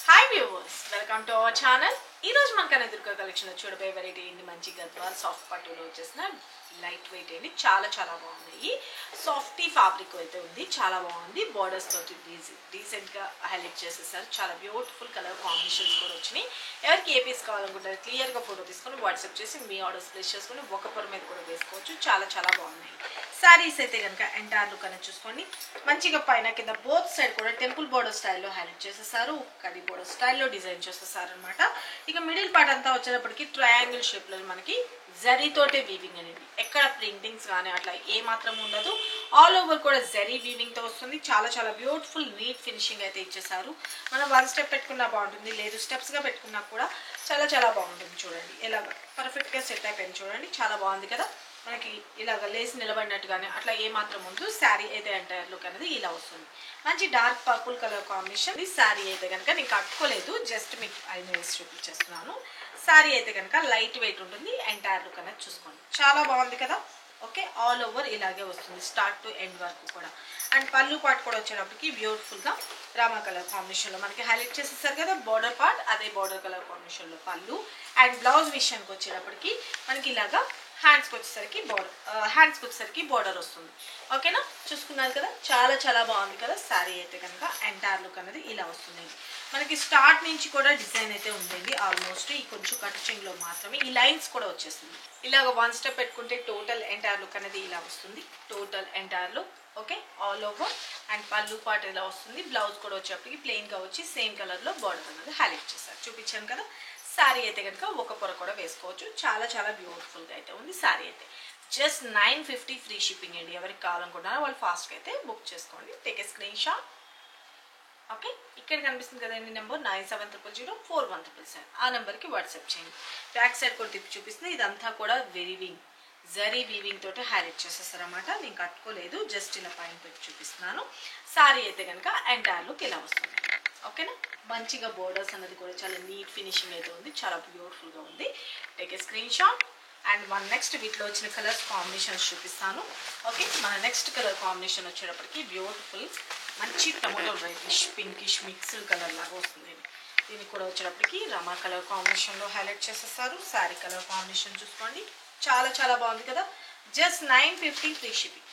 Hi viewers, welcome to our channel. ఈ రోజు మనకు ఎదుర్కొ కలెక్షన్ చూడబోయే వెరైటీ ఏంటి మంచి గద్వాల్ సాఫ్ట్ పట్టులో వచ్చేసిన లైట్ వెయిట్ ఏంటి చాలా బాగున్నాయి. సాఫ్టీ ఫ్యాబ్రిక్ అయితే ఉంది, చాలా బాగుంది. బోర్డర్స్ తోటి డీసెంట్ గా హైలైట్ చేసేసారు. చాలా బ్యూటిఫుల్ కలర్ కాంబినేషన్స్ కూడా వచ్చినాయి. ఎవరికి ఏ పీస్ కావాలనుకుంటారు క్లియర్ గా ఫోటో తీసుకొని వాట్సాప్ చేసి మీ ఆర్డర్స్ ప్లేస్ చేసుకొని ఒక పొర మీద కూడా వేసుకోవచ్చు. చాలా బాగున్నాయి. సారీస్ అయితే కనుక ఎంటైర్ లుక్ అనేది చూసుకోండి. మంచిగా పైన కింద బోత్ సైడ్ కూడా టెంపుల్ బోర్డర్ స్టైల్లో హైలైట్ చేసేసారు. కడి బోర్డర్ స్టైల్లో డిజైన్ చేసేసారు అనమాట. ఇక మిడిల్ పార్ట్ అంతా వచ్చేటప్పటికి ట్రయాంగిల్ షేప్ లో మనకి జరీతోటే వీవింగ్ అనేది, ఎక్కడ ప్రింటింగ్స్ కానీ అట్లా ఏ మాత్రం ఉండదు. ఆల్ ఓవర్ కూడా జరీ వీవింగ్ తో వస్తుంది. చాలా బ్యూటిఫుల్ నీట్ ఫినిషింగ్ అయితే ఇచ్చేసారు. మనం వన్ స్టెప్ పెట్టుకున్నా బాగుంటుంది, లేదు స్టెప్స్ గా పెట్టుకున్నా కూడా చాలా బాగుంటుంది. చూడండి ఎలా పర్ఫెక్ట్ గా సెట్ అయిపోయింది. చూడండి చాలా బాగుంది కదా. మనకి ఇలాగ లేసి నిలబడినట్టుగానే అట్లా ఏ మాత్రం ముందు శారీ అయితే ఎంటైర్ లుక్ అనేది ఇలా వస్తుంది. మంచి డార్క్ పర్పుల్ కలర్ కాంబినేషన్. ఈ శారీ అయితే కనుక నేను కట్టుకోలేదు, జస్ట్ మీకు ఐదు వేసి చూపించేస్తున్నాను. శారీ అయితే కనుక లైట్ వెయిట్ ఉంటుంది. ఎంటైర్ లుక్ అనేది చూసుకోండి, చాలా బాగుంది కదా. ఓకే, ఆల్ ఓవర్ ఇలాగే వస్తుంది స్టార్ట్ టు ఎండ్ వరకు కూడా. అండ్ పళ్ళు పార్ట్ కూడా వచ్చేటప్పటికి బ్యూటిఫుల్ గా రామా కలర్ కాంబినేషన్ లో మనకి హైలైట్ చేసేసారు కదా. బోర్డర్ పార్ట్ అదే బోర్డర్ కలర్ కాంబినేషన్ లో పళ్ళు. అండ్ బ్లౌజ్ విషయానికి వచ్చేటప్పటికి మనకి ఇలాగా హ్యాండ్స్కి వచ్చేసరికి బోర్డర్ వస్తుంది. ఓకేనా, చూసుకున్నారు కదా. చాలా బాగుంది కదా. శారీ అయితే కనుక ఎంటైర్ లుక్ అనేది ఇలా వస్తుంది. మనకి స్టార్ట్ నుంచి కూడా డిజైన్ అయితే ఉంటుంది. ఆల్మోస్ట్ ఈ కొంచెం కటింగ్ లో మాత్రమే ఈ లైన్స్ కూడా వచ్చేస్తుంది. ఇలాగ వన్ స్టెప్ పెట్టుకుంటే టోటల్ ఎంటైర్ లుక్ అనేది ఇలా వస్తుంది. Total entire look okay, all over. And పళ్ళు పార్ట్ ఇలా వస్తుంది. బ్లౌజ్ కూడా వచ్చేప్పటికి ప్లెయిన్ గా వచ్చి సేమ్ కలర్ లో బోర్డర్ అనేది హైలైట్ చేశారు. చూపించాను కదా. శారీ అయితే కనుక ఒక పొర కూడా వేసుకోవచ్చు. చాలా బ్యూటిఫుల్ గా అయితే ఉంది. శారీ అయితే జస్ట్ 950 ఫ్రీ షిప్పింగ్ అండి. ఎవరికి కావాలనుకుంటున్నారో వాళ్ళు ఫాస్ట్ గా అయితే బుక్ చేసుకోండి. Take a screen shot. Okay, ఇక్కడ కనిపిస్తుంది కదండి నెంబర్ 9700041777. ఆ నెంబర్కి వాట్సాప్ చేయండి. బ్యాక్ సైడ్ కూడా తిప్పి చూపిస్తుంది. ఇదంతా కూడా జరీ వీవింగ్ తోటి హైలైట్ చేసేస్తారు అనమాట. నేను కట్టుకోలేదు, జస్ట్ ఇలా పైన పెట్టి చూపిస్తున్నాను. శారీ అయితే కనుక ఎంటైర్ లుక్ ఇలా వస్తుంది. ఓకేనా, మంచిగా బోర్డర్స్ అనేది కూడా చాలా నీట్ ఫినిషింగ్ అయితే ఉంది. చాలా బ్యూటిఫుల్ గా ఉంది. Take a screenshot. And next వీటిలో వచ్చిన కలర్స్ కాంబినేషన్స్ చూపిస్తాను. ఓకే, మన నెక్స్ట్ కలర్ కాంబినేషన్ వచ్చేటప్పటికి బ్యూటిఫుల్ మంచి tomato reddish pinkish mixed colour లాగా వస్తుంది. దీనికి కూడా వచ్చేటప్పటికి రమా కలర్ కాంబినేషన్ లో హైలైట్ చేసేస్తారు. శారీ కలర్ కాంబినేషన్ చూసుకోండి. చాలా బాగుంది కదా. Just 950 free shipping.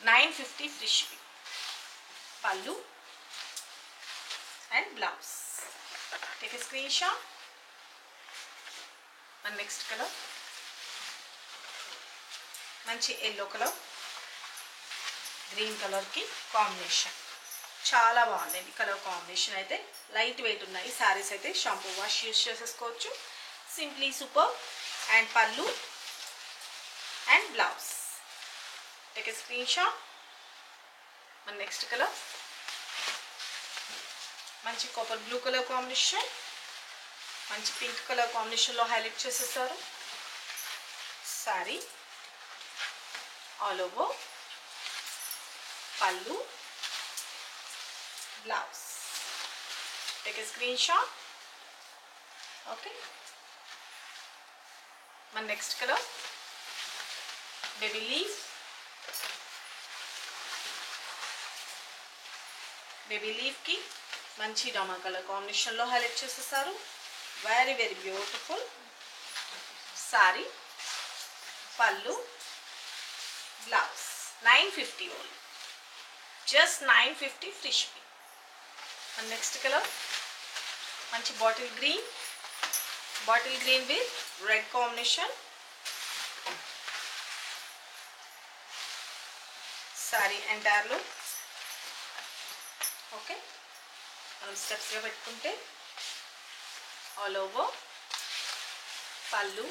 950 free shipping. పళ్ళు and blouse. Take a screenshot. And next colour మంచి ఎల్లో కలర్ గ్రీన్ కలర్ కి కాంబినేషన్. చాలా బాగుంది కలర్ కాంబినేషన్ అయితే. లైట్ వెయిట్ ఉన్నాయి శారీస్ అయితే. షాంపూ వాష్ యూజ్ చేసేసుకోవచ్చు. Simply super. అండ్ పళ్ళు and blouse. Take a screen shot. మన నెక్స్ట్ కలర్ మంచి కాపర్ బ్లూ కలర్ కాంబినేషన్, మంచి పింక్ కలర్ కాంబినేషన్ లో హైలైట్ చేసేసారు. సారీ ఆల్ ఓవర్, పళ్ళు, blouse. Take a screen shot. Okay, మన next colour baby leaf కి మంచి రామా కలర్ కాంబినేషన్ లో హైలైట్ చేసేసారు. Very beautiful. సారీ, పళ్ళు, blouse. 950 only. Just 950 free shipping. And next colour మంచి bottle green with red combination. Sari entire look. Okay, మనం స్టెప్స్గా పెట్టుకుంటే ఆల్ ఓవర్, పళ్ళు,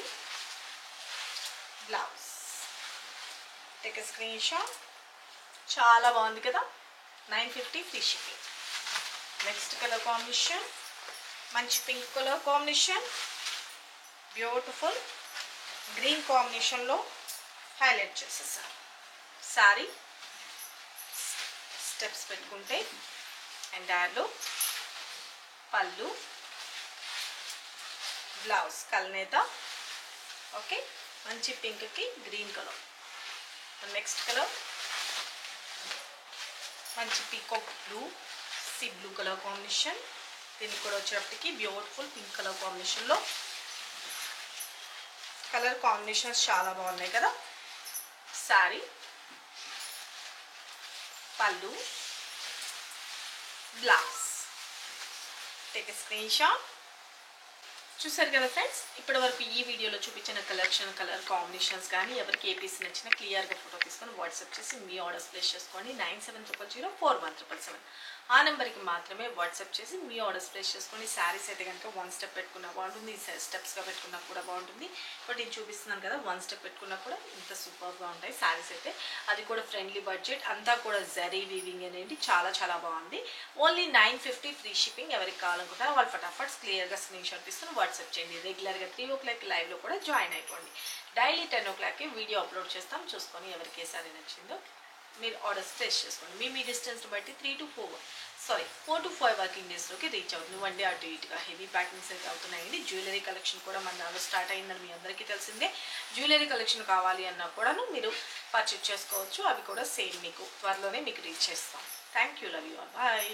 blouse. Take a screenshot. చాలా బాగుంది కదా. 950 free shipping. Next colour combination మంచి pink colour combination, beautiful green కాంబినేషన్లో హైలైట్ చేసేసారు. సారీ స్టెప్స్ పెట్టుకుంటే ఎంటైర్లో పళ్ళు, బ్లౌజ్ కల్నేత. ఓకే, మంచి పింక్కి గ్రీన్ కలర్. నెక్స్ట్ కలర్ మంచి peacock blue sea blue colour combination. దీనికి కూడా వచ్చేటప్పటికి బ్యూటిఫుల్ పింక్ కలర్ కాంబినేషన్లో. కలర్ కాంబినేషన్స్ చాలా బాగున్నాయి కదా. శారీ, పళ్ళు, blouse. Take a screen shot. చూసారు కదా ఫ్రెండ్స్, ఇప్పటి వరకు ఈ వీడియోలో చూపించిన కలెక్షన్, కలర్ కాంబినేషన్స్ కానీ ఎవరికి ఏ పీస్ నచ్చినా క్లియర్గా ఫోటో తీసుకొని వాట్సాప్ చేసి మీ ఆర్డర్స్ ప్లేస్ చేసుకోండి. 9700041777 ఆ నెంబర్కి మాత్రమే వాట్సాప్ చేసి మీ ఆర్డర్స్ ప్లేస్ చేసుకోండి. శారీస్ అయితే కనుక 1 స్టెప్ పెట్టుకున్నా బాగుంటుంది, స్టెప్స్గా పెట్టుకున్నా కూడా బాగుంటుంది. బట్ నేను చూపిస్తున్నాను కదా 1 స్టెప్ పెట్టుకున్నా కూడా ఇంత సూపర్గా ఉంటాయి శారీస్ అయితే. అది కూడా ఫ్రెండ్లీ బడ్జెట్, అంతా కూడా జరీ వీవింగ్ అనేది చాలా చాలా బాగుంది. Only 950 free shipping. ఎవరికి కావాలనుకుంటారో వాళ్ళు ఫటాఫట్స్ క్లియర్గా స్క్రీన్ షాట్ తీసుకుని వాట్సాప్ చేయండి. రెగ్యులర్గా 3 o'clock లైవ్లో కూడా జాయిన్ అయిపోండి. డైలీ 10 o'clockకి వీడియో అప్లోడ్ చేస్తాం. చూసుకొని ఎవరికి ఏ సారీ నచ్చిందో మీరు ఆర్డర్స్ ప్లేస్ చేసుకోండి. మీ డిస్టెన్స్ బట్టి 4 to 5 వర్కింగ్ డేస్లోకి రీచ్ అవుతుంది. 1 డే అటు ఇటుగా హెవీ ప్యాకింగ్స్ అయితే అవుతున్నాయండి. జ్యువెలరీ కలెక్షన్ కూడా మన దానిలో స్టార్ట్ అయిందని మీ అందరికీ తెలిసిందే. జ్యువెలరీ కలెక్షన్ కావాలి అన్నా కూడాను మీరు పర్చేజ్ చేసుకోవచ్చు. అవి కూడా సేమ్ మీకు త్వరలోనే మీకు రీచ్ చేస్తాం. Thank you, love you all, bye.